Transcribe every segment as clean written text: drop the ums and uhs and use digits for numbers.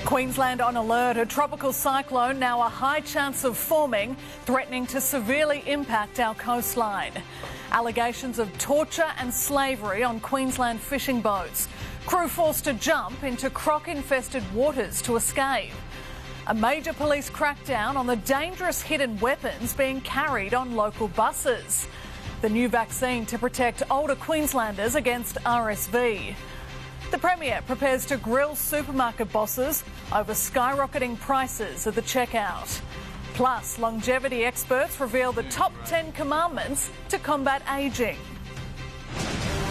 Queensland on alert. A tropical cyclone, now a high chance of forming, threatening to severely impact our coastline. Allegations of torture and slavery on Queensland fishing boats. Crew forced to jump into croc-infested waters to escape. A major police crackdown on the dangerous hidden weapons being carried on local buses. The new vaccine to protect older Queenslanders against RSV. The Premier prepares to grill supermarket bosses over skyrocketing prices at the checkout. Plus, longevity experts reveal the top 10 commandments to combat ageing.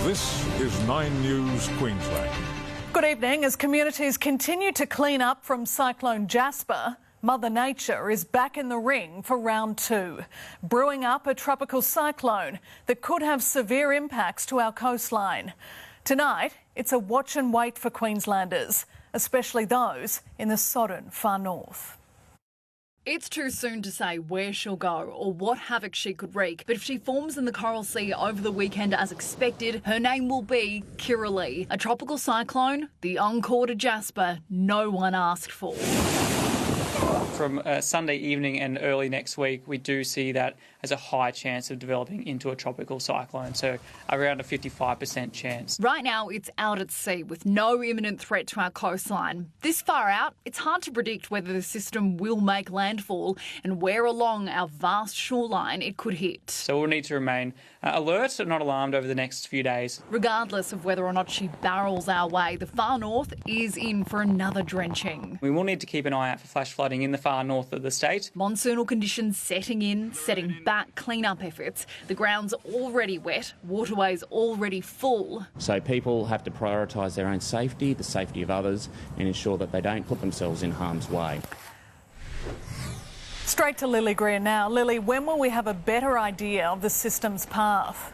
This is 9 News Queensland. Good evening. As communities continue to clean up from Cyclone Jasper, Mother Nature is back in the ring for round 2, brewing up a tropical cyclone that could have severe impacts to our coastline. Tonight, it's a watch and wait for Queenslanders, especially those in the sodden far north. It's too soon to say where she'll go or what havoc she could wreak, but if she forms in the Coral Sea over the weekend as expected, her name will be Kriukelis, a tropical cyclone, the encore to Jasper no one asked for. From Sunday evening and early next week, we do see that as a high chance of developing into a tropical cyclone, so around a 55% chance. Right now, it's out at sea with no imminent threat to our coastline. This far out, it's hard to predict whether the system will make landfall and where along our vast shoreline it could hit. So we'll need to remain alert and not alarmed over the next few days. Regardless of whether or not she barrels our way, the far north is in for another drenching. We will need to keep an eye out for flash flooding in the far north of the state. Monsoonal conditions setting back clean-up efforts. The ground's already wet, waterways already full. So people have to prioritise their own safety, the safety of others, and ensure that they don't put themselves in harm's way. Straight to Greer now. Lily, when will we have a better idea of the system's path?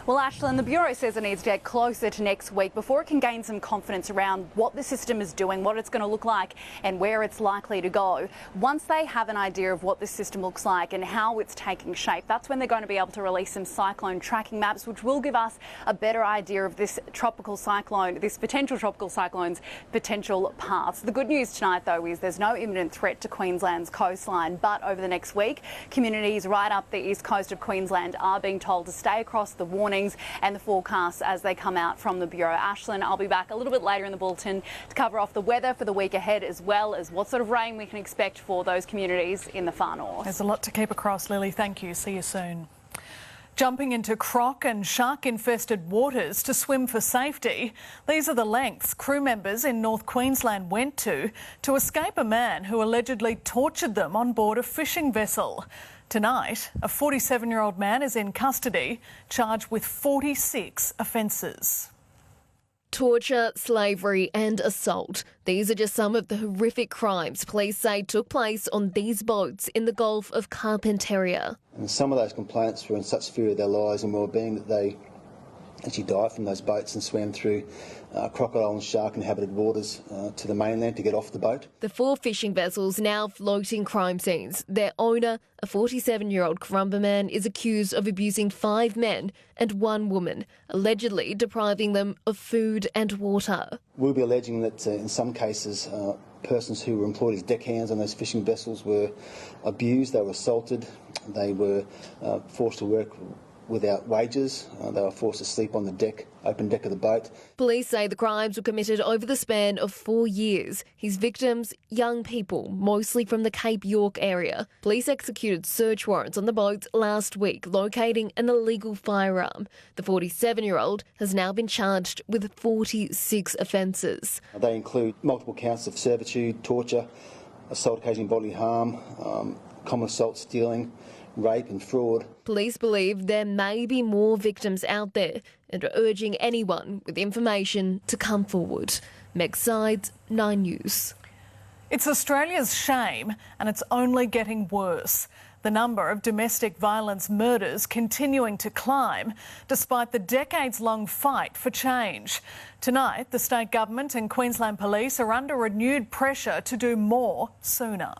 Well, Aislin, the Bureau says it needs to get closer to next week before it can gain some confidence around what the system is doing, what it's going to look like and where it's likely to go. Once they have an idea of what this system looks like and how it's taking shape, that's when they're going to be able to release some cyclone tracking maps, which will give us a better idea of this tropical cyclone, this potential tropical cyclone's potential paths. The good news tonight, though, is there's no imminent threat to Queensland's coastline, but over the next week, communities right up the east coast of Queensland are being told to stay across the warnings and the forecasts as they come out from the Bureau. Aislin, I'll be back a little bit later in the bulletin to cover off the weather for the week ahead, as well as what sort of rain we can expect for those communities in the far north. There's a lot to keep across, Lily. Thank you. See you soon. Jumping into croc and shark-infested waters to swim for safety. These are the lengths crew members in North Queensland went to escape a man who allegedly tortured them on board a fishing vessel. Tonight, a 47-year-old man is in custody, charged with 46 offences. Torture, slavery and assault. These are just some of the horrific crimes police say took place on these boats in the Gulf of Carpentaria. And some of those complainants were in such fear of their lives and well-being that they actually dived from those boats and swam through crocodile and shark-inhabited waters to the mainland to get off the boat. The 4 fishing vessels now floating crime scenes. Their owner, a 47-year-old Currumbin man, is accused of abusing 5 men and 1 woman, allegedly depriving them of food and water. We'll be alleging that in some cases persons who were employed as deckhands on those fishing vessels were abused, they were assaulted, they were forced to work without wages. They were forced to sleep on the deck, open deck of the boat. Police say the crimes were committed over the span of 4 years. His victims, young people, mostly from the Cape York area. Police executed search warrants on the boats last week, locating an illegal firearm. The 47-year-old has now been charged with 46 offences. They include multiple counts of servitude, torture, assault occasioning bodily harm, common assault, stealing, rape and fraud. Police believe there may be more victims out there and are urging anyone with information to come forward. Meg Sides, 9 News. It's Australia's shame and it's only getting worse. The number of domestic violence murders continuing to climb despite the decades-long fight for change. Tonight, the state government and Queensland Police are under renewed pressure to do more sooner.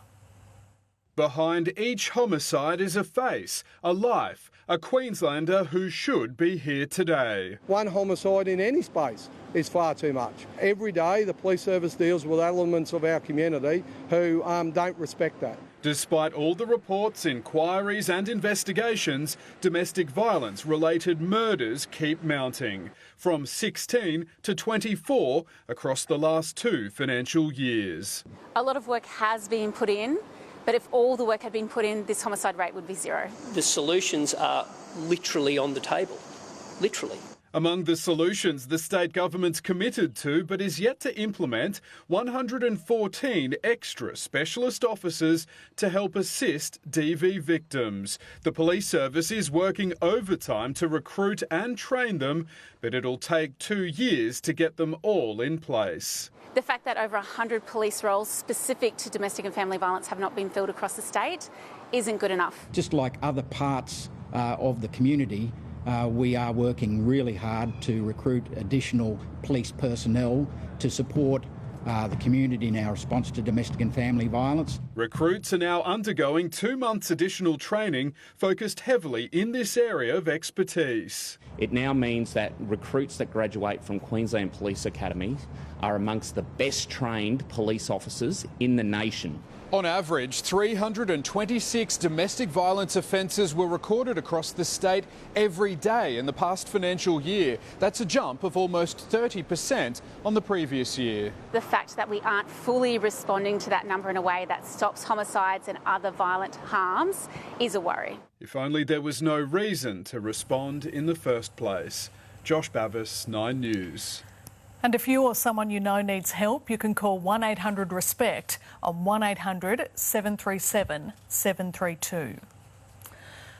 Behind each homicide is a face, a life, a Queenslander who should be here today. One homicide in any space is far too much. Every day the police service deals with elements of our community who don't respect that. Despite all the reports, inquiries and investigations, domestic violence-related murders keep mounting, from 16 to 24 across the last 2 financial years. A lot of work has been put in, but if all the work had been put in, this homicide rate would be 0. The solutions are literally on the table, literally. Among the solutions the state government's committed to but is yet to implement, 114 extra specialist officers to help assist DV victims. The police service is working overtime to recruit and train them, but it'll take 2 years to get them all in place. The fact that over 100 police roles specific to domestic and family violence have not been filled across the state isn't good enough. Just like other parts of the community, we are working really hard to recruit additional police personnel to support the community in our response to domestic and family violence. Recruits are now undergoing 2 months additional training focused heavily in this area of expertise. It now means that recruits that graduate from Queensland Police Academy are amongst the best trained police officers in the nation. On average, 326 domestic violence offences were recorded across the state every day in the past financial year. That's a jump of almost 30% on the previous year. The fact that we aren't fully responding to that number in a way that stops homicides and other violent harms is a worry. If only there was no reason to respond in the first place. Josh Bavis, 9 News. And if you or someone you know needs help, you can call 1-800-RESPECT on 1-800-737-732.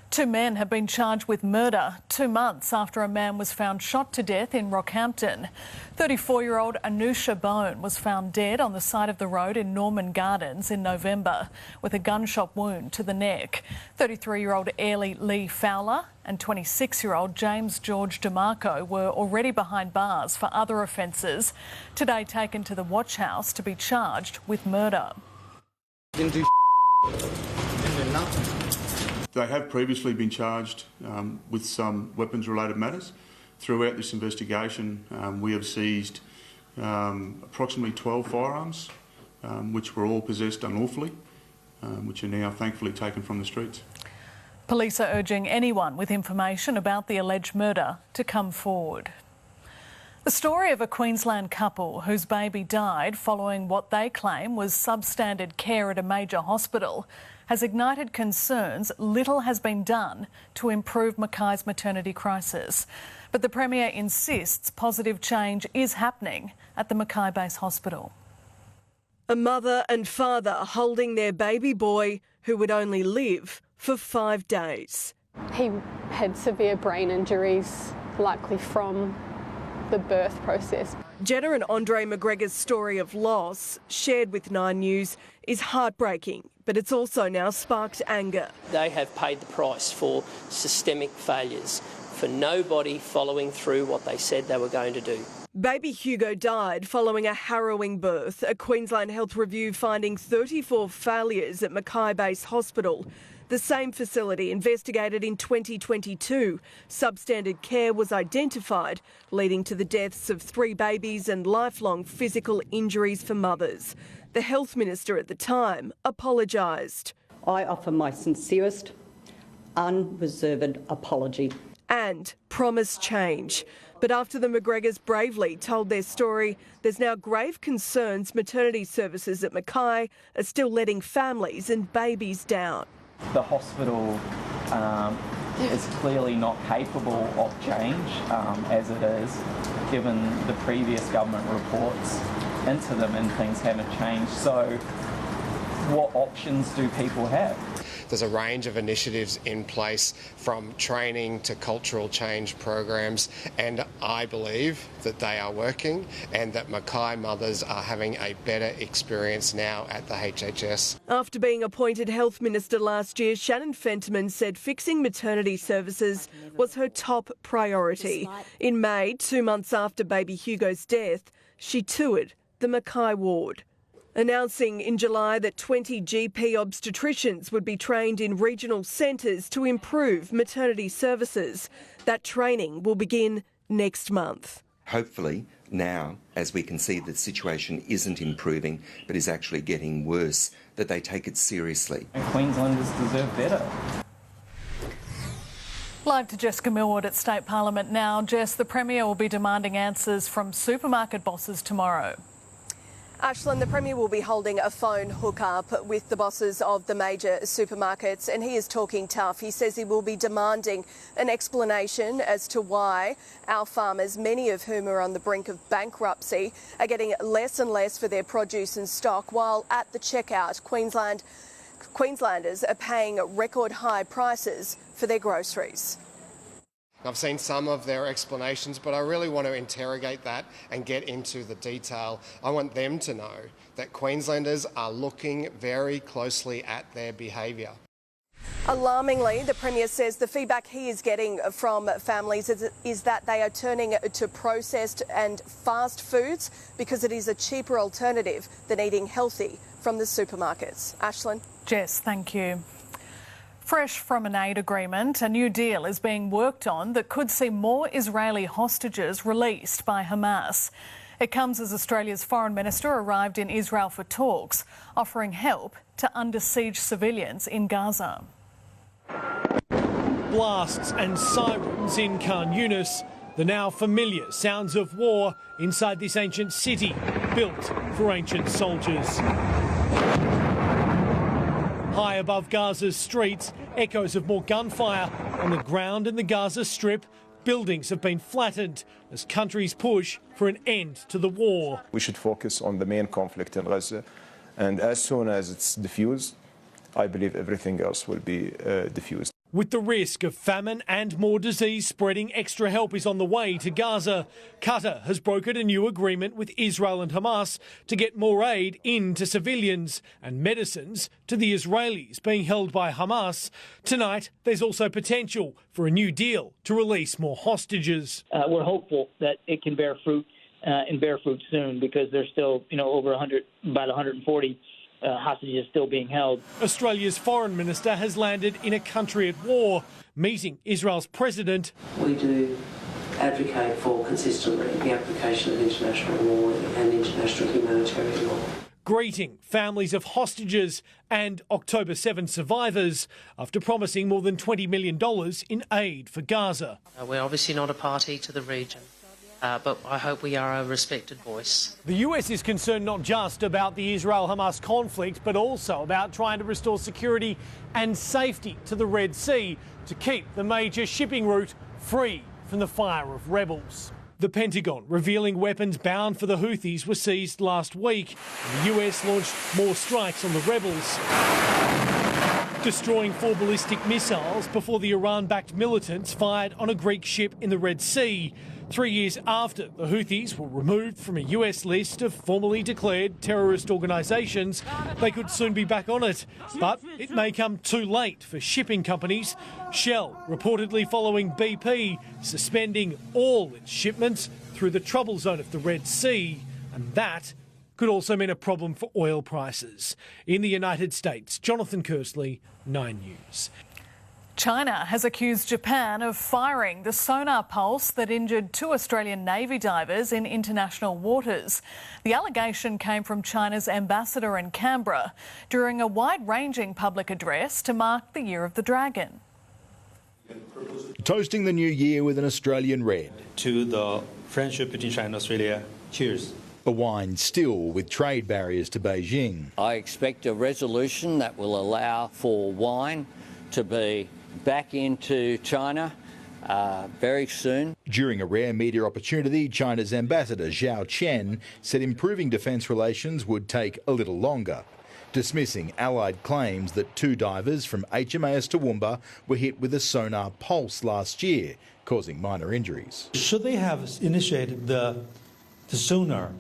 2 men have been charged with murder 2 months after a man was found shot to death in Rockhampton. 34-year-old Anusha Bone was found dead on the side of the road in Norman Gardens in November with a gunshot wound to the neck. 33-year-old Airlie Lee Fowler and 26-year-old James George DeMarco were already behind bars for other offences, today taken to the watch house to be charged with murder. Didn't do nothing. They have previously been charged with some weapons-related matters. Throughout this investigation, we have seized approximately 12 firearms, which were all possessed unlawfully, which are now thankfully taken from the streets. Police are urging anyone with information about the alleged murder to come forward. The story of a Queensland couple whose baby died following what they claim was substandard care at a major hospital has ignited concerns little has been done to improve Mackay's maternity crisis. But the Premier insists positive change is happening at the Mackay Base Hospital. A mother and father holding their baby boy who would only live for 5 days. He had severe brain injuries, likely from the birth process. Jenna and Andre McGregor's story of loss, shared with 9 News, is heartbreaking, but it's also now sparked anger. They have paid the price for systemic failures, for nobody following through what they said they were going to do. Baby Hugo died following a harrowing birth, a Queensland Health Review finding 34 failures at Mackay Base Hospital. The same facility investigated in 2022. Substandard care was identified, leading to the deaths of 3 babies and lifelong physical injuries for mothers. The Health Minister at the time apologised. I offer my sincerest, unreserved apology. And promised change. But after the McGregors bravely told their story, there's now grave concerns maternity services at Mackay are still letting families and babies down. The hospital is clearly not capable of change as it is, given the previous government reports into them and things haven't changed. So what options do people have? There's a range of initiatives in place, from training to cultural change programs, and I believe that they are working and that Mackay mothers are having a better experience now at the HHS. After being appointed Health Minister last year, Shannon Fentiman said fixing maternity services was her top priority. In May, 2 months after baby Hugo's death, she toured the Mackay ward. announcing in July that 20 GP obstetricians would be trained in regional centres to improve maternity services. That training will begin next month. Hopefully now, as we can see the situation isn't improving but is actually getting worse, that they take it seriously. And Queenslanders deserve better. Live to Jessica Millward at State Parliament now. Jess, the Premier will be demanding answers from supermarket bosses tomorrow. Aislin, the Premier will be holding a phone hook-up with the bosses of the major supermarkets, and he is talking tough. He says he will be demanding an explanation as to why our farmers, many of whom are on the brink of bankruptcy, are getting less and less for their produce and stock, while at the checkout, Queenslanders are paying record high prices for their groceries. I've seen some of their explanations, but I really want to interrogate that and get into the detail. I want them to know that Queenslanders are looking very closely at their behaviour. Alarmingly, the Premier says the feedback he is getting from families is that they are turning to processed and fast foods because it is a cheaper alternative than eating healthy from the supermarkets. Aislin. Jess, thank you. Fresh from an aid agreement, a new deal is being worked on that could see more Israeli hostages released by Hamas. It comes as Australia's Foreign Minister arrived in Israel for talks, offering help to under-siege civilians in Gaza. Blasts and sirens in Khan Yunis, the now familiar sounds of war inside this ancient city built for ancient soldiers. High above Gaza's streets, echoes of more gunfire. On the ground in the Gaza Strip, buildings have been flattened as countries push for an end to the war. We should focus on the main conflict in Gaza, and as soon as it's diffused, I believe everything else will be diffused. With the risk of famine and more disease spreading, extra help is on the way to Gaza. Qatar has brokered a new agreement with Israel and Hamas to get more aid in to civilians and medicines to the Israelis being held by Hamas. Tonight, there's also potential for a new deal to release more hostages. We're hopeful that it can bear fruit and bear fruit soon, because there's still, over about 140 hostages still being held. Australia's foreign minister has landed in a country at war, meeting Israel's president. We do advocate for consistently the application of international law and international humanitarian law. Greeting families of hostages and October 7 survivors after promising more than $20 million in aid for Gaza. We're obviously not a party to the region, but I hope we are a respected voice. The US is concerned not just about the Israel-Hamas conflict, but also about trying to restore security and safety to the Red Sea to keep the major shipping route free from the fire of rebels. The Pentagon revealing weapons bound for the Houthis were seized last week. The US launched more strikes on the rebels, destroying 4 ballistic missiles before the Iran-backed militants fired on a Greek ship in the Red Sea. 3 years after the Houthis were removed from a US list of formally declared terrorist organisations, they could soon be back on it. But it may come too late for shipping companies. Shell reportedly following BP, suspending all its shipments through the trouble zone of the Red Sea. And that could also mean a problem for oil prices. In the United States, Jonathan Kersley, 9 News. China has accused Japan of firing the sonar pulse that injured 2 Australian Navy divers in international waters. The allegation came from China's ambassador in Canberra during a wide-ranging public address to mark the Year of the Dragon. Toasting the new year with an Australian red. To the friendship between China and Australia, cheers. A wine still with trade barriers to Beijing. I expect a resolution that will allow for wine to be back into China very soon. During a rare media opportunity, China's ambassador Zhao Chen said improving defence relations would take a little longer, dismissing Allied claims that 2 divers from HMAS Toowoomba were hit with a sonar pulse last year, causing minor injuries. Should they have initiated the sonar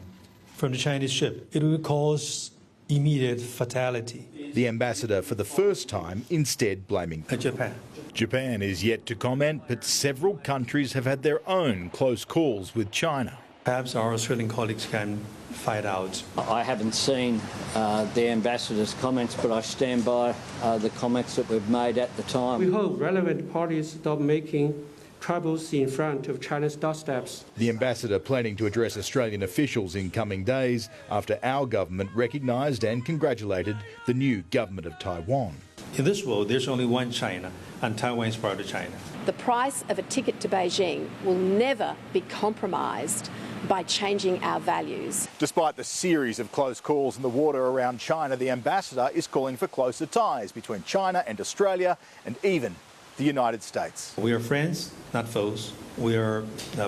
from the Chinese ship, it would cause immediate fatality. The ambassador, for the first time, instead blaming Japan. Japan is yet to comment, but several countries have had their own close calls with China. Perhaps our Australian colleagues can fight out. I haven't seen the ambassador's comments, but I stand by the comments that we've made at the time. We hope relevant parties stop making troubles in front of China's doorsteps. The ambassador planning to address Australian officials in coming days after our government recognised and congratulated the new government of Taiwan. In this world, there's only one China, and Taiwan is part of China. The price of a ticket to Beijing will never be compromised by changing our values. Despite the series of close calls in the water around China, the ambassador is calling for closer ties between China and Australia and even the United States. We are friends, not foes. We are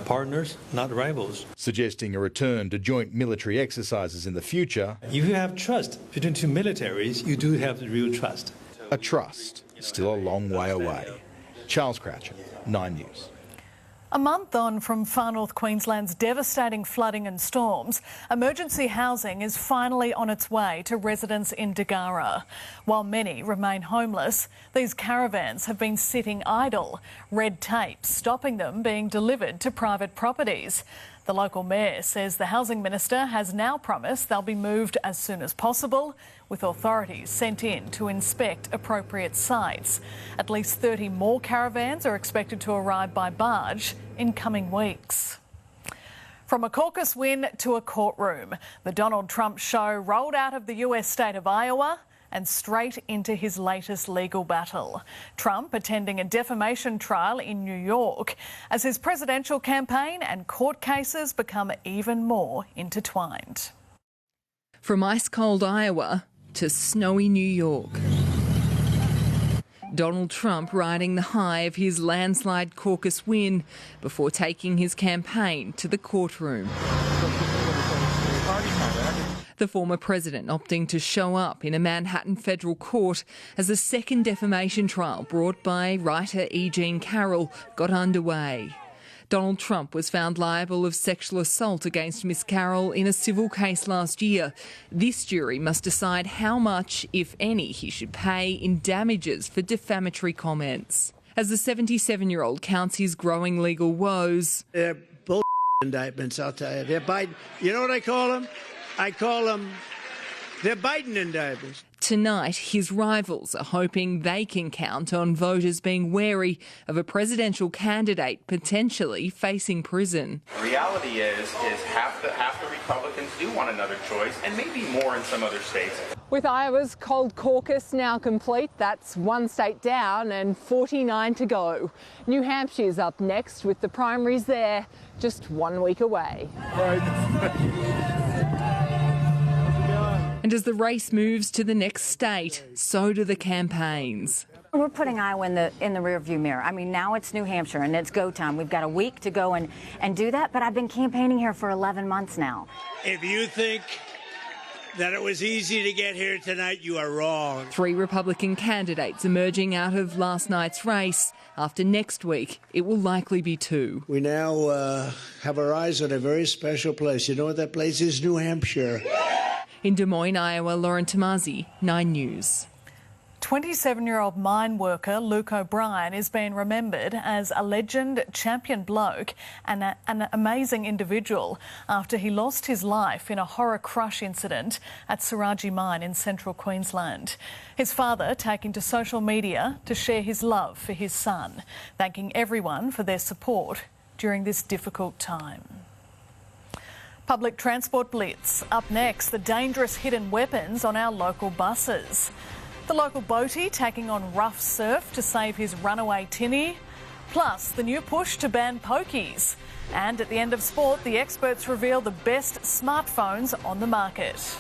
partners, not rivals. Suggesting a return to joint military exercises in the future. If you have trust between two militaries, you do have the real trust. A trust still a long way away. Charles Croucher, 9 News. A month on from far north Queensland's devastating flooding and storms, emergency housing is finally on its way to residents in Dagara. While many remain homeless, these caravans have been sitting idle, red tape stopping them being delivered to private properties. The local mayor says the housing minister has now promised they'll be moved as soon as possible, with authorities sent in to inspect appropriate sites. At least 30 more caravans are expected to arrive by barge in coming weeks. From a caucus win to a courtroom, the Donald Trump show rolled out of the US state of Iowa and straight into his latest legal battle. Trump attending a defamation trial in New York as his presidential campaign and court cases become even more intertwined. From ice-cold Iowa to snowy New York. Donald Trump riding the high of his landslide caucus win before taking his campaign to the courtroom. The former president opting to show up in a Manhattan federal court as a second defamation trial brought by writer E. Jean Carroll got underway. Donald Trump was found liable of sexual assault against Miss Carroll in a civil case last year. This jury must decide how much, if any, he should pay in damages for defamatory comments. As the 77-year-old counts his growing legal woes. They're bull indictments, I'll tell you. They're Biden. You know what I call them? I call them, they're Biden indictments. Tonight, his rivals are hoping they can count on voters being wary of a presidential candidate potentially facing prison. The reality is half the Republicans do want another choice, and maybe more in some other states. With Iowa's cold caucus now complete, that's one state down and 49 to go. New Hampshire's up next with the primaries there just 1 week away. And as the race moves to the next state, so do the campaigns. We're putting Iowa in the rearview mirror. I mean, now it's New Hampshire and it's go time. We've got a week to go and do that, but I've been campaigning here for 11 months now. If you think that it was easy to get here tonight, you are wrong. 3 Republican candidates emerging out of last night's race. After next week, it will likely be 2. We now have our eyes on a very special place. You know what that place is? New Hampshire. In Des Moines, Iowa, Lauren Tomasi, 9 News. 27-year-old mine worker Luke O'Brien is being remembered as a legend, champion bloke and an amazing individual after he lost his life in a horror crush incident at Saraji Mine in central Queensland. His father taking to social media to share his love for his son, thanking everyone for their support during this difficult time. Public transport blitz. Up next, the dangerous hidden weapons on our local buses. The local boatie taking on rough surf to save his runaway tinny. Plus, the new push to ban pokies. And at the end of sport, the experts reveal the best smartphones on the market.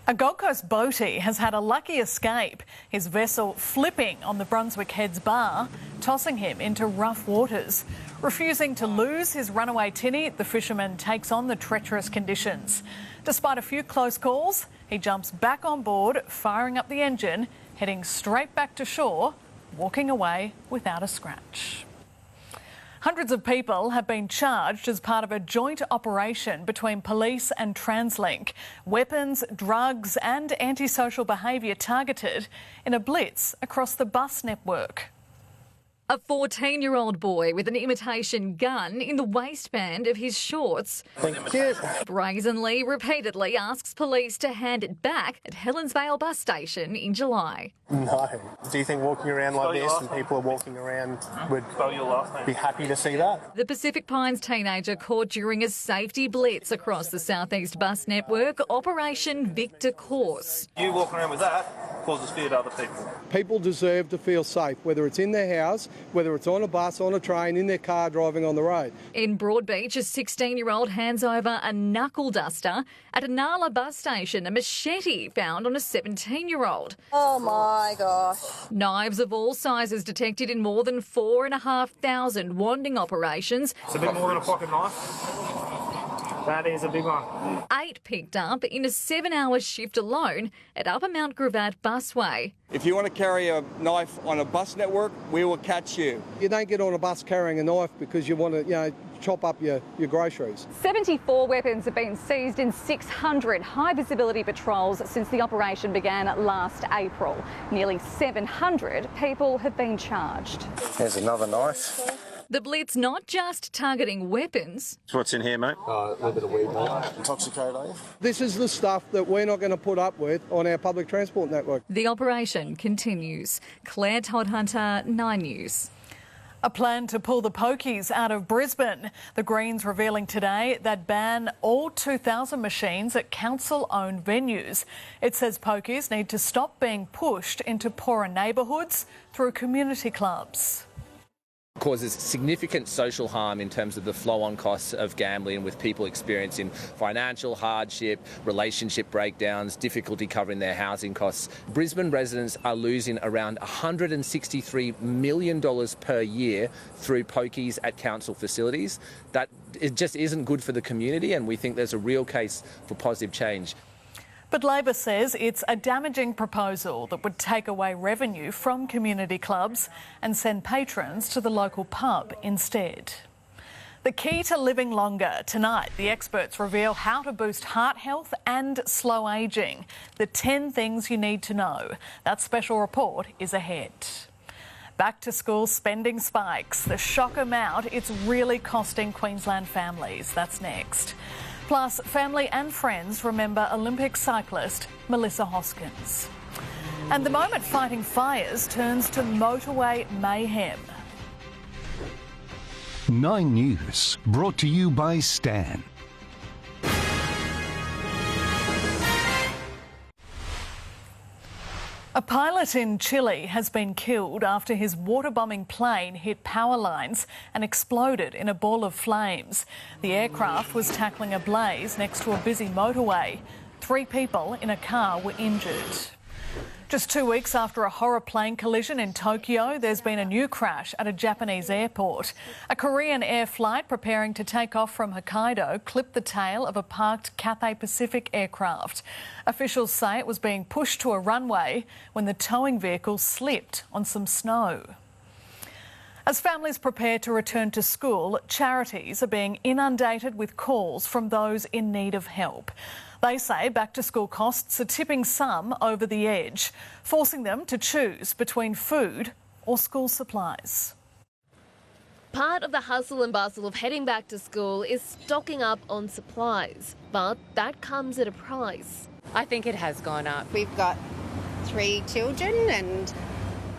A Gold Coast boatie has had a lucky escape, his vessel flipping on the Brunswick Heads bar, tossing him into rough waters. Refusing to lose his runaway tinny, the fisherman takes on the treacherous conditions. Despite a few close calls, he jumps back on board, firing up the engine, heading straight back to shore, walking away without a scratch. Hundreds of people have been charged as part of a joint operation between police and TransLink. Weapons, drugs and antisocial behaviour targeted in a blitz across the bus network. A 14-year-old boy with an imitation gun in the waistband of his shorts. Thank you. Brazenly, repeatedly asks police to hand it back at Helensvale bus station in July. No. Do you think walking around like this and people are walking around would be happy to see that? The Pacific Pines teenager caught during a safety blitz across the Southeast bus network, Operation Victor Course. You walking around with that causes fear to other people. People deserve to feel safe, whether it's in their house, whether it's on a bus, on a train, in their car, driving on the road. In Broadbeach, a 16-year-old hands over a knuckle duster. At a Nala bus station, a machete found on a 17-year-old. Oh my gosh. Knives of all sizes detected in more than 4,500 wanding operations. It's a bit more than a pocket knife. That is a big one. 8 picked up in a 7-hour shift alone at Upper Mount Gravatt busway. If you want to carry a knife on a bus network, we will catch you. You don't get on a bus carrying a knife because you want to, chop up your groceries. 74 weapons have been seized in 600 high-visibility patrols since the operation began last April. Nearly 700 people have been charged. There's another knife. The blitz not just targeting weapons. What's in here, mate? A little bit of weed, mate. Intoxicated, are you? This is the stuff that we're not going to put up with on our public transport network. The operation continues. Claire Todd-Hunter, 9 News. A plan to pull the Pokies out of Brisbane. The Greens revealing today that ban all 2,000 machines at council-owned venues. It says Pokies need to stop being pushed into poorer neighbourhoods through community clubs. Causes significant social harm in terms of the flow-on costs of gambling, with people experiencing financial hardship, relationship breakdowns, difficulty covering their housing costs. Brisbane residents are losing around $163 million per year through pokies at council facilities. That it just isn't good for the community, and we think there's a real case for positive change. But Labor says it's a damaging proposal that would take away revenue from community clubs and send patrons to the local pub instead. The key to living longer. Tonight, the experts reveal how to boost heart health and slow ageing. The 10 things you need to know. That special report is ahead. Back to school spending spikes. The shock amount it's really costing Queensland families. That's next. Plus, family and friends remember Olympic cyclist Melissa Hoskins. And the moment fighting fires turns to motorway mayhem. 9 News, brought to you by Stan. A pilot in Chile has been killed after his water-bombing plane hit power lines and exploded in a ball of flames. The aircraft was tackling a blaze next to a busy motorway. 3 people in a car were injured. Just 2 weeks after a horror plane collision in Tokyo, there's been a new crash at a Japanese airport. A Korean air flight preparing to take off from Hokkaido clipped the tail of a parked Cathay Pacific aircraft. Officials say it was being pushed to a runway when the towing vehicle slipped on some snow. As families prepare to return to school, charities are being inundated with calls from those in need of help. They say back-to-school costs are tipping some over the edge, forcing them to choose between food or school supplies. Part of the hustle and bustle of heading back to school is stocking up on supplies, but that comes at a price. I think it has gone up. We've got 3 children and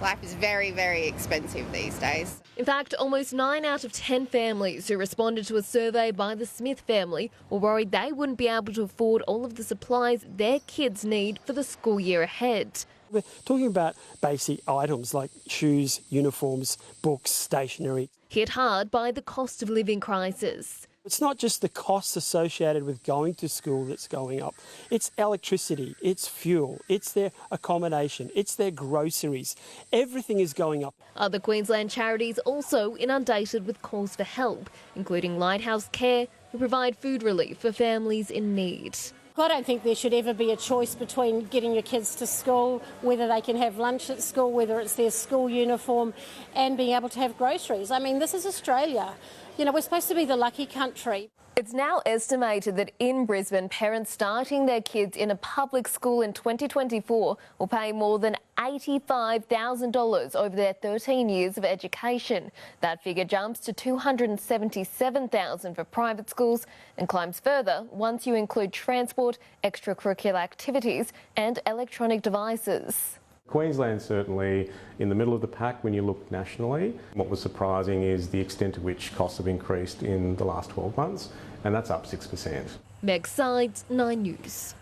life is very, very expensive these days. In fact, almost 9 out of 10 families who responded to a survey by the Smith family were worried they wouldn't be able to afford all of the supplies their kids need for the school year ahead. We're talking about basic items like shoes, uniforms, books, stationery. Hit hard by the cost of living crisis. It's not just the costs associated with going to school that's going up. It's electricity, it's fuel, it's their accommodation, it's their groceries. Everything is going up. Other Queensland charities also inundated with calls for help, including Lighthouse Care, who provide food relief for families in need. I don't think there should ever be a choice between getting your kids to school, whether they can have lunch at school, whether it's their school uniform, and being able to have groceries. I mean, this is Australia. You know, we're supposed to be the lucky country. It's now estimated that in Brisbane, parents starting their kids in a public school in 2024 will pay more than $85,000 over their 13 years of education. That figure jumps to $277,000 for private schools and climbs further once you include transport, extracurricular activities and electronic devices. Queensland's certainly in the middle of the pack when you look nationally. What was surprising is the extent to which costs have increased in the last 12 months, and that's up 6%. Meg Sides, 9 News.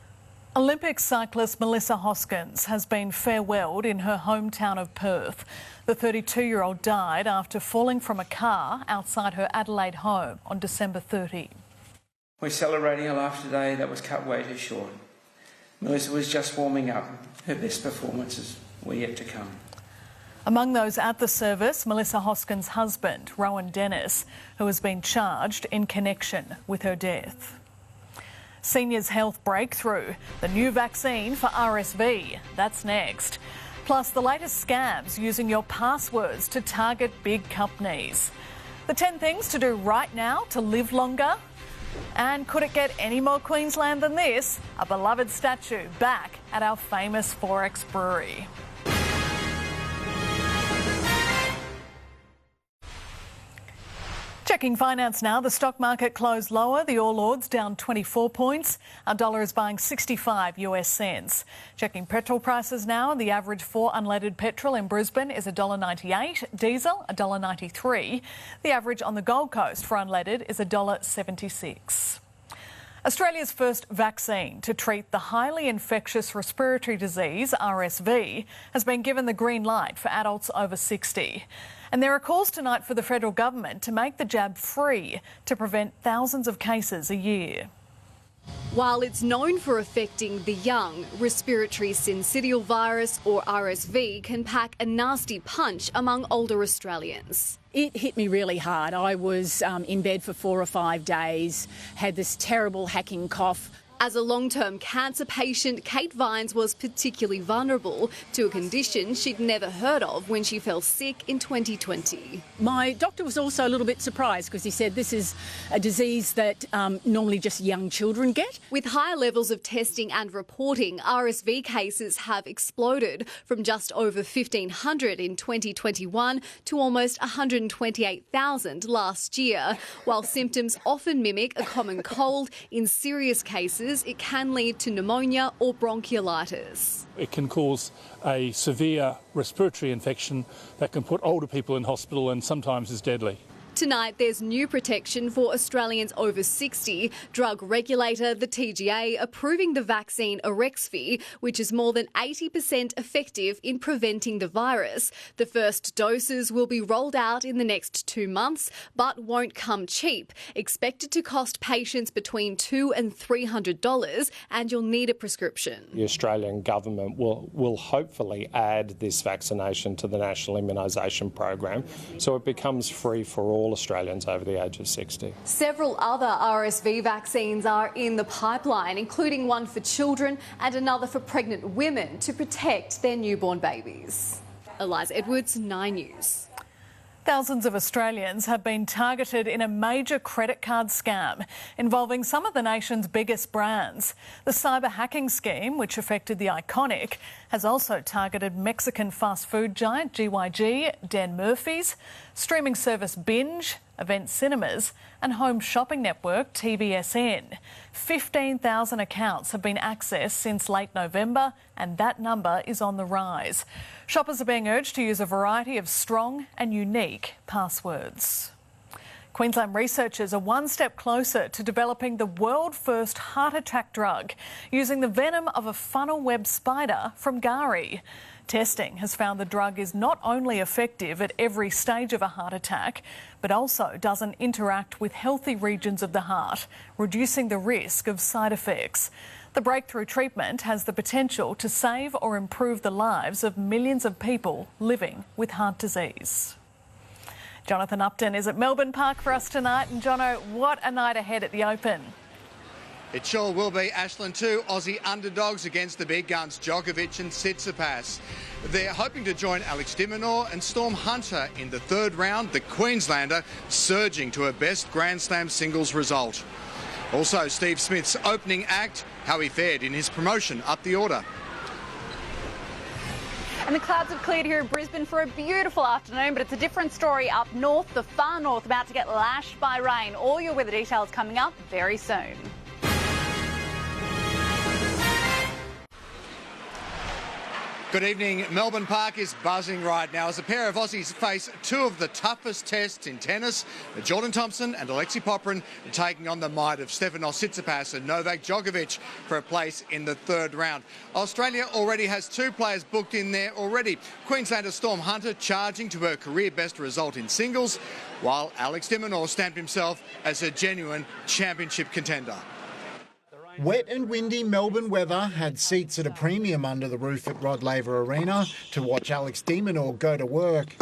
Olympic cyclist Melissa Hoskins has been farewelled in her hometown of Perth. The 32-year-old died after falling from a car outside her Adelaide home on December 30. We're celebrating a life today that was cut way too short. Melissa was just warming up. Her best performances were yet to come. Among those at the service, Melissa Hoskins' husband, Rowan Dennis, who has been charged in connection with her death. Seniors' health breakthrough, the new vaccine for RSV. That's next. Plus the latest scams using your passwords to target big companies. The 10 things to do right now to live longer. And could it get any more Queensland than this? A beloved statue back at our famous Forex brewery. Checking finance now. The stock market closed lower. The All Ords down 24 points. Our dollar is buying 65 US cents. Checking petrol prices now. The average for unleaded petrol in Brisbane is $1.98. Diesel $1.93. The average on the Gold Coast for unleaded is $1.76. Australia's first vaccine to treat the highly infectious respiratory disease, RSV, has been given the green light for adults over 60. And there are calls tonight for the federal government to make the jab free to prevent thousands of cases a year. While it's known for affecting the young, respiratory syncytial virus, or RSV, can pack a nasty punch among older Australians. It hit me really hard. I was in bed for 4 or 5 days, had this terrible hacking cough. As a long-term cancer patient, Kate Vines was particularly vulnerable to a condition she'd never heard of when she fell sick in 2020. My doctor was also a little bit surprised because he said this is a disease that normally just young children get. With higher levels of testing and reporting, RSV cases have exploded from just over 1,500 in 2021 to almost 128,000 last year. While symptoms often mimic a common cold, in serious cases it can lead to pneumonia or bronchiolitis. It can cause a severe respiratory infection that can put older people in hospital and sometimes is deadly. Tonight, there's new protection for Australians over 60. Drug regulator, the TGA, approving the vaccine Arexvy, which is more than 80% effective in preventing the virus. The first doses will be rolled out in the next 2 months, but won't come cheap. Expected to cost patients between $200 and $300, and you'll need a prescription. The Australian government will hopefully add this vaccination to the National Immunisation Program, so it becomes free for all Australians over the age of 60. Several other RSV vaccines are in the pipeline, including one for children and another for pregnant women to protect their newborn babies. Eliza Edwards, 9 News. Thousands of Australians have been targeted in a major credit card scam involving some of the nation's biggest brands. The cyber hacking scheme, which affected the Iconic, has also targeted Mexican fast food giant GYG, Dan Murphy's, streaming service Binge, Event Cinemas and home shopping network TVSN. 15,000 accounts have been accessed since late November, and that number is on the rise. Shoppers are being urged to use a variety of strong and unique passwords. Queensland researchers are one step closer to developing the world-first heart attack drug using the venom of a funnel web spider from Gari. Testing has found the drug is not only effective at every stage of a heart attack, but also doesn't interact with healthy regions of the heart, reducing the risk of side effects. The breakthrough treatment has the potential to save or improve the lives of millions of people living with heart disease. Jonathan Uptin is at Melbourne Park for us tonight. And Jono, what a night ahead at the Open. It sure will be, Aislin. Two Aussie underdogs against the big guns, Djokovic and Tsitsipas. They're hoping to join Alex de Minaur and Storm Hunter in the third round, the Queenslander surging to her best Grand Slam singles result. Also, Steve Smith's opening act, how he fared in his promotion up the order. And the clouds have cleared here in Brisbane for a beautiful afternoon, but it's a different story up north, the far north, about to get lashed by rain. All your weather details coming up very soon. Good evening. Melbourne Park is buzzing right now as a pair of Aussies face two of the toughest tests in tennis. Jordan Thompson and Alexei Popyrin taking on the might of Stefanos Tsitsipas and Novak Djokovic for a place in the third round. Australia already has two players booked in there already. Queenslander Storm Hunter charging to her career best result in singles, while Alex de Minaur stamped himself as a genuine championship contender. Wet and windy Melbourne weather had seats at a premium under the roof at Rod Laver Arena to watch Alex de Minaur go to work.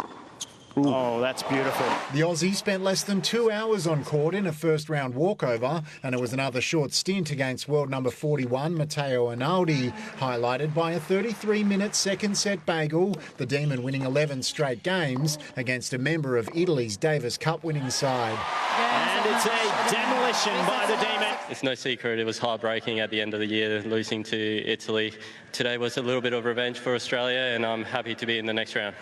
Ooh. Oh, that's beautiful. The Aussie spent less than 2 hours on court in a first-round walkover, and it was another short stint against world number 41 Matteo Arnaldi, highlighted by a 33-minute second-set bagel, the Demon winning 11 straight games against a member of Italy's Davis Cup winning side. And it's a demolition by the Demon. It's no secret it was heartbreaking at the end of the year losing to Italy. Today was a little bit of revenge for Australia, and I'm happy to be in the next round.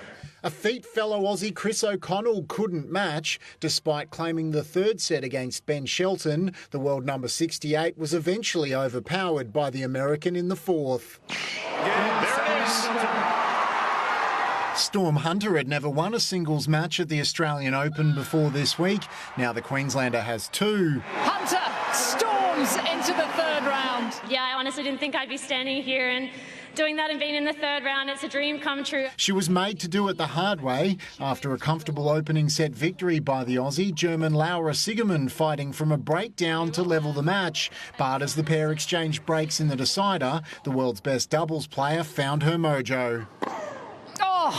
A feat fellow Aussie Chris O'Connell couldn't match, despite claiming the third set against Ben Shelton. The world number 68 was eventually overpowered by the American in the fourth. Yeah, there it is. Storm Hunter had never won a singles match at the Australian Open before this week. Now the Queenslander has two. Hunter storms into the third round. Yeah, I honestly didn't think I'd be standing here and doing that and being in the third round. It's a dream come true. She was made to do it the hard way after a comfortable opening set victory by the Aussie, German Laura Sigerman fighting from a breakdown to level the match. But as the pair exchanged breaks in the decider, the world's best doubles player found her mojo. Oh,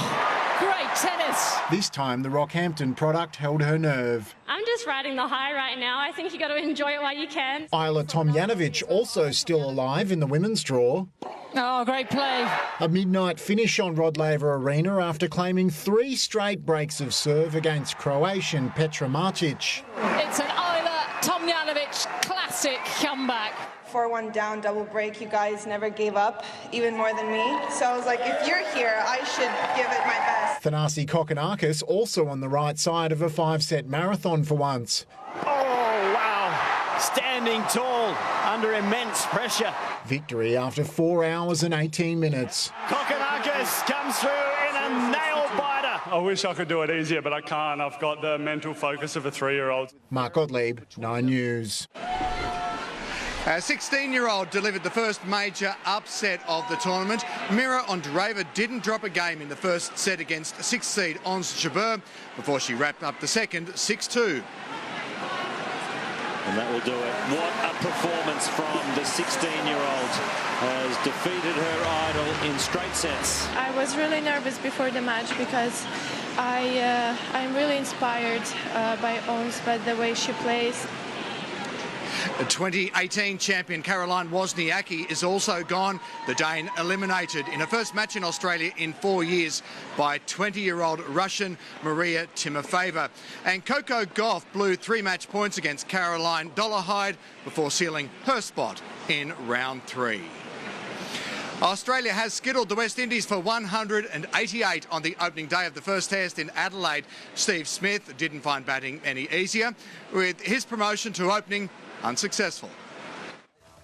great tennis. This time the Rockhampton product held her nerve. I'm just riding the high right now. I think you got to enjoy it while you can. Isla Tomljanovic also still alive in the women's draw. Oh, great play. A midnight finish on Rod Laver Arena after claiming 3 straight breaks of serve against Croatian Petra Martic. It's an Isla Tomljanovic classic comeback. 4-1 down, double break. You guys never gave up, even more than me. So I was like, if you're here, I should give it my best. Thanasi Kokkinakis also on the right side of a 5-set marathon for once. Oh, wow. Standing tall under immense pressure. Victory after 4 hours and 18 minutes. Kokkinakis comes through in a nail-biter. I wish I could do it easier, but I can't. I've got the mental focus of a 3-year-old. Mark Gottlieb, 9 News. A 16-year-old delivered the first major upset of the tournament. Mira Andreeva didn't drop a game in the first set against 6th seed Ons Jabeur before she wrapped up the second 6-2. And that will do it. What a performance from the 16-year-old. Has defeated her idol in straight sets. I was really nervous before the match because I'm really inspired by Ons, by the way she plays. The 2018 champion Caroline Wozniacki is also gone. The Dane eliminated in her first match in Australia in 4 years by 20-year-old Russian Maria Timofeeva. And Coco Gauff blew 3 match points against Caroline Dollarhide before sealing her spot in round 3. Australia has skittled the West Indies for 188 on the opening day of the first test in Adelaide. Steve Smith didn't find batting any easier, with his promotion to opening unsuccessful.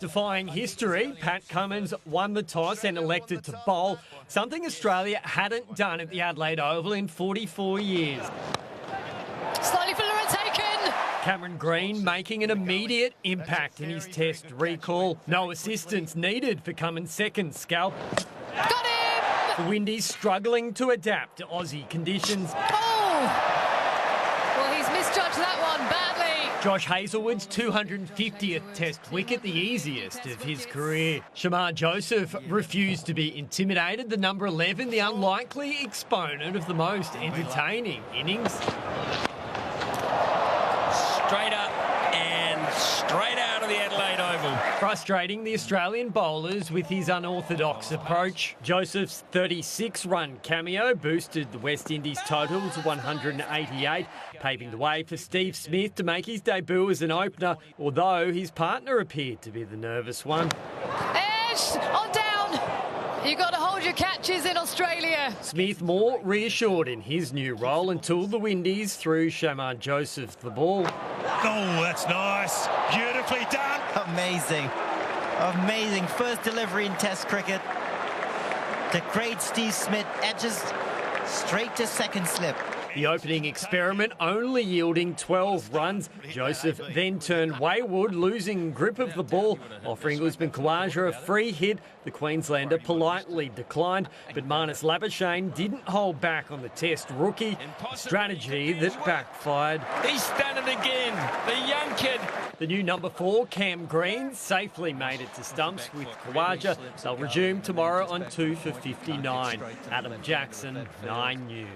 Defying history, Pat Cummins won the toss and elected to bowl, something Australia hadn't done at the Adelaide Oval in 44 years. Slightly for Lura taken. Cameron Green making an immediate impact in his test recall. No assistance needed for Cummins' second scalp. Got him! The Windies struggling to adapt to Aussie conditions. Oh! Well, he's misjudged that one badly. Josh Hazlewood's 250th Test wicket, the easiest of his career. Shamar Joseph refused to be intimidated. The number 11, the unlikely exponent of the most entertaining innings. Straight up and straight out of the Adelaide Oval. frustrating the Australian bowlers with his unorthodox approach. Joseph's 36-run cameo boosted the West Indies total to 188, paving the way for Steve Smith to make his debut as an opener, although his partner appeared to be the nervous one. Ash, on down. You've got to hold your catches in Australia. Smith more reassured in his new role until the Windies threw Shaman Joseph the ball. Oh, that's nice. Beautifully done. Amazing. Amazing. First delivery in Test cricket. The great Steve Smith edges straight to second slip. The opening experiment only yielding 12 runs. Joseph then turned wayward, losing grip of the ball, offering Usman Khawaja a free hit. The Queenslander politely declined, but Marnus Labuschagne didn't hold back on the Test rookie, a strategy that backfired. He's standing again, the young kid. The new number 4, Cam Green, safely made it to stumps with Khawaja. They'll resume tomorrow on 2 for 59. Adam Jackson, 9 News.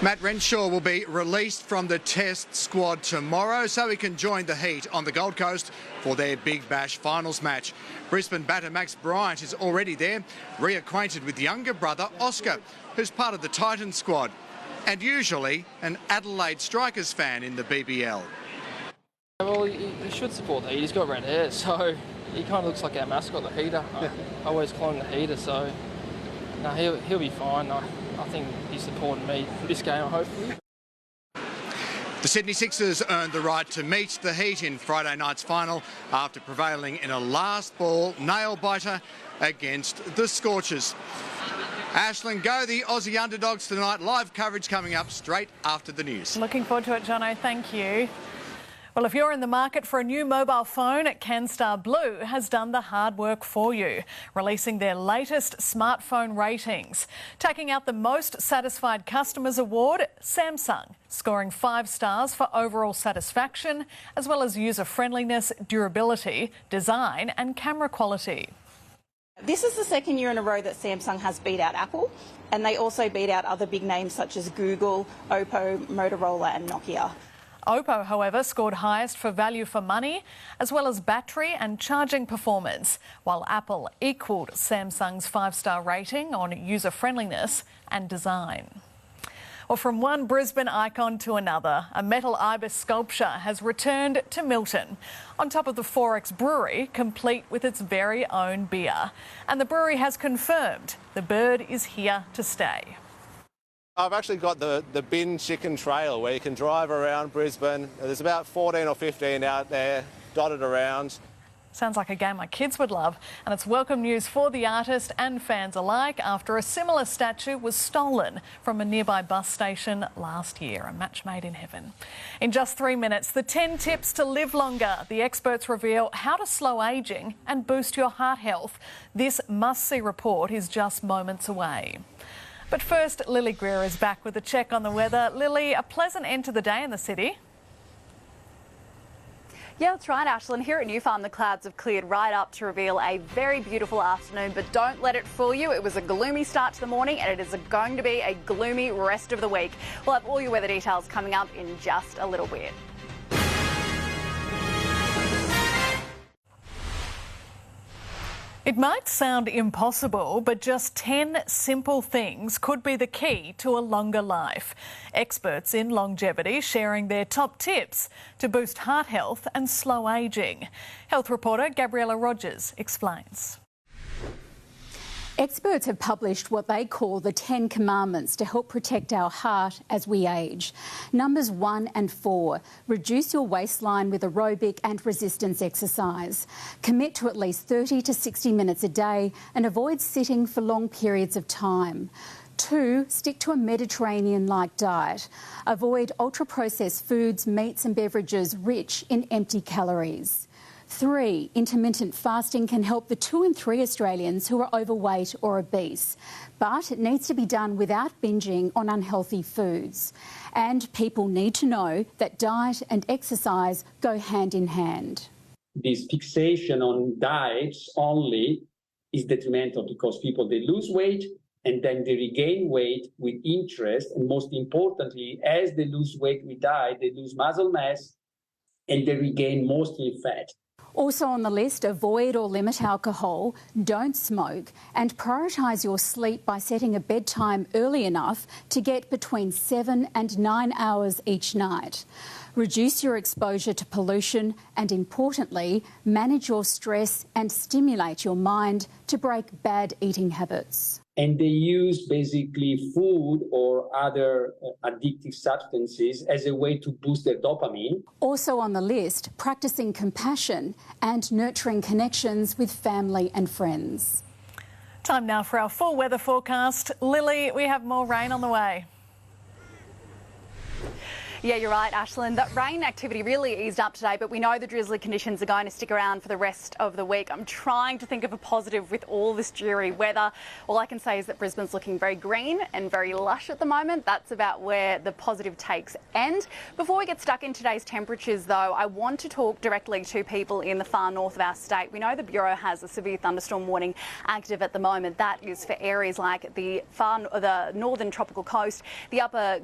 Matt Renshaw will be released from the Test squad tomorrow so he can join the Heat on the Gold Coast for their Big Bash finals match. Brisbane batter Max Bryant is already there, reacquainted with younger brother Oscar, who's part of the Titans squad, and usually an Adelaide Strikers fan in the BBL. Well, he should support the Heat. He's got red hair, so he kind of looks like our mascot, the Heater. I always call him the Heater, so no, he'll be fine. I think he's supporting me for this game, hopefully. The Sydney Sixers earned the right to meet the Heat in Friday night's final after prevailing in a last-ball nail-biter against the Scorchers. Aislin, go the Aussie underdogs tonight. Live coverage coming up straight after the news. Looking forward to it, Jono. Thank you. Well, if you're in the market for a new mobile phone, CanStar Blue has done the hard work for you, releasing their latest smartphone ratings. Taking out the Most Satisfied Customers Award, Samsung, scoring 5 stars for overall satisfaction, as well as user-friendliness, durability, design and camera quality. This is the second year in a row that Samsung has beat out Apple, and they also beat out other big names such as Google, Oppo, Motorola and Nokia. Oppo, however, scored highest for value for money, as well as battery and charging performance, while Apple equalled Samsung's 5-star rating on user-friendliness and design. Well, from one Brisbane icon to another, a metal Ibis sculpture has returned to Milton, on top of the 4X brewery, complete with its very own beer. And the brewery has confirmed the bird is here to stay. I've actually got the bin chicken trail where you can drive around Brisbane. There's about 14 or 15 out there dotted around. Sounds like a game my kids would love, and it's welcome news for the artist and fans alike after a similar statue was stolen from a nearby bus station last year. A match made in heaven. In just 3 minutes, the 10 tips to live longer. The experts reveal how to slow ageing and boost your heart health. This must-see report is just moments away. But first, Lily Greer is back with a check on the weather. Lily, a pleasant end to the day in the city. Yeah, that's right, Aislin. Here at New Farm, the clouds have cleared right up to reveal a very beautiful afternoon, but don't let it fool you. It was a gloomy start to the morning and it is going to be a gloomy rest of the week. We'll have all your weather details coming up in just a little bit. It might sound impossible, but just 10 simple things could be the key to a longer life. Experts in longevity sharing their top tips to boost heart health and slow ageing. Health reporter Gabriella Rogers explains. Experts have published what they call the 10 commandments to help protect our heart as we age. Numbers 1 and 4, reduce your waistline with aerobic and resistance exercise. Commit to at least 30 to 60 minutes a day and avoid sitting for long periods of time. 2, stick to a Mediterranean-like diet. Avoid ultra-processed foods, meats and beverages rich in empty calories. 3, intermittent fasting can help the 2 in 3 Australians who are overweight or obese, but it needs to be done without binging on unhealthy foods. And people need to know that diet and exercise go hand in hand. This fixation on diets only is detrimental because people, they lose weight and then they regain weight with interest. And most importantly, as they lose weight with diet, they lose muscle mass and they regain mostly fat. Also on the list, avoid or limit alcohol, don't smoke, and prioritise your sleep by setting a bedtime early enough to get between 7 and 9 hours each night. Reduce your exposure to pollution and, importantly, manage your stress and stimulate your mind to break bad eating habits. And they use basically food or other addictive substances as a way to boost their dopamine. Also on the list, practicing compassion and nurturing connections with family and friends. Time now for our full weather forecast. Lily, we have more rain on the way. Yeah, you're right, Aislin. That rain activity really eased up today, but we know the drizzly conditions are going to stick around for the rest of the week. I'm trying to think of a positive with all this dreary weather. All I can say is that Brisbane's looking very green and very lush at the moment. That's about where the positive takes end. Before we get stuck in today's temperatures, though, I want to talk directly to people in the far north of our state. We know the Bureau has a severe thunderstorm warning active at the moment. That is for areas like the northern tropical coast, the upper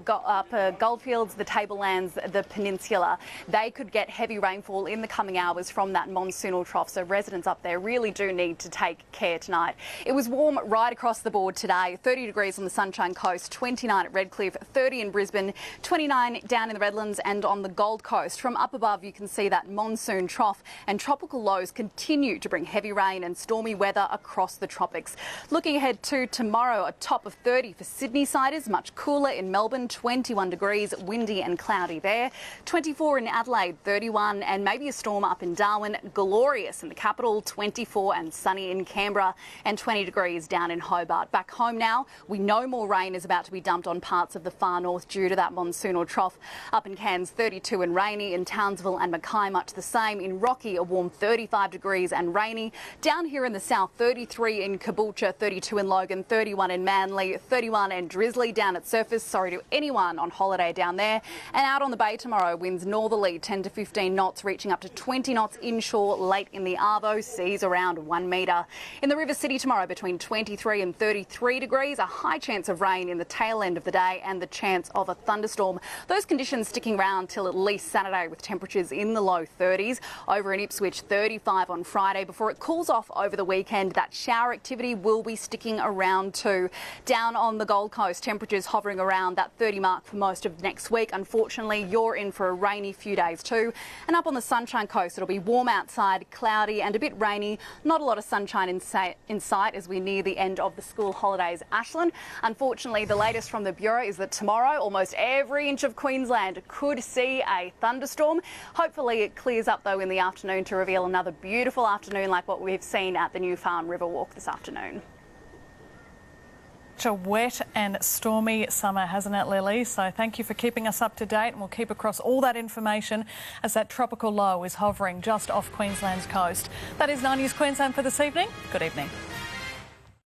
goldfields, the tablelands, the peninsula. They could get heavy rainfall in the coming hours from that monsoonal trough, so residents up there really do need to take care tonight. It was warm right across the board today. 30 degrees on the Sunshine Coast, 29 at Redcliffe, 30 in Brisbane, 29 down in the Redlands and on the Gold Coast. From up above you can see that monsoon trough, and tropical lows continue to bring heavy rain and stormy weather across the tropics. Looking ahead to tomorrow, a top of 30 for Sydney siders, much cooler in Melbourne, 21 degrees, windy and cloudy there. 24 in Adelaide, 31 and maybe a storm up in Darwin. Glorious in the capital, 24 and sunny in Canberra and 20 degrees down in Hobart. Back home now, we know more rain is about to be dumped on parts of the far north due to that monsoonal trough. Up in Cairns, 32 and rainy. In Townsville and Mackay, much the same. In Rocky, a warm 35 degrees and rainy. Down here in the south, 33 in Caboolture, 32 in Logan, 31 in Manly, 31 and drizzly down at Surfers. Sorry to anyone on holiday down there. And out on the bay tomorrow, winds northerly 10 to 15 knots, reaching up to 20 knots inshore late in the Arvo, seas around 1 metre. In the River City tomorrow, between 23 and 33 degrees, a high chance of rain in the tail end of the day and the chance of a thunderstorm. Those conditions sticking around till at least Saturday, with temperatures in the low 30s. Over in Ipswich, 35 on Friday before it cools off over the weekend. That shower activity will be sticking around too. Down on the Gold Coast, temperatures hovering around that 30 mark for most of next week. Unfortunately, you're in for a rainy few days too. And up on the Sunshine Coast, it'll be warm outside, cloudy and a bit rainy. Not a lot of sunshine in sight as we near the end of the school holidays, Aislin. Unfortunately, the latest from the Bureau is that tomorrow, almost every inch of Queensland could see a thunderstorm. Hopefully it clears up though in the afternoon to reveal another beautiful afternoon like what we've seen at the New Farm River Walk this afternoon. Such a wet and stormy summer, hasn't it, Lily? So thank you for keeping us up to date, and we'll keep across all that information as that tropical low is hovering just off Queensland's coast. That is 9 News Queensland for this evening. Good evening.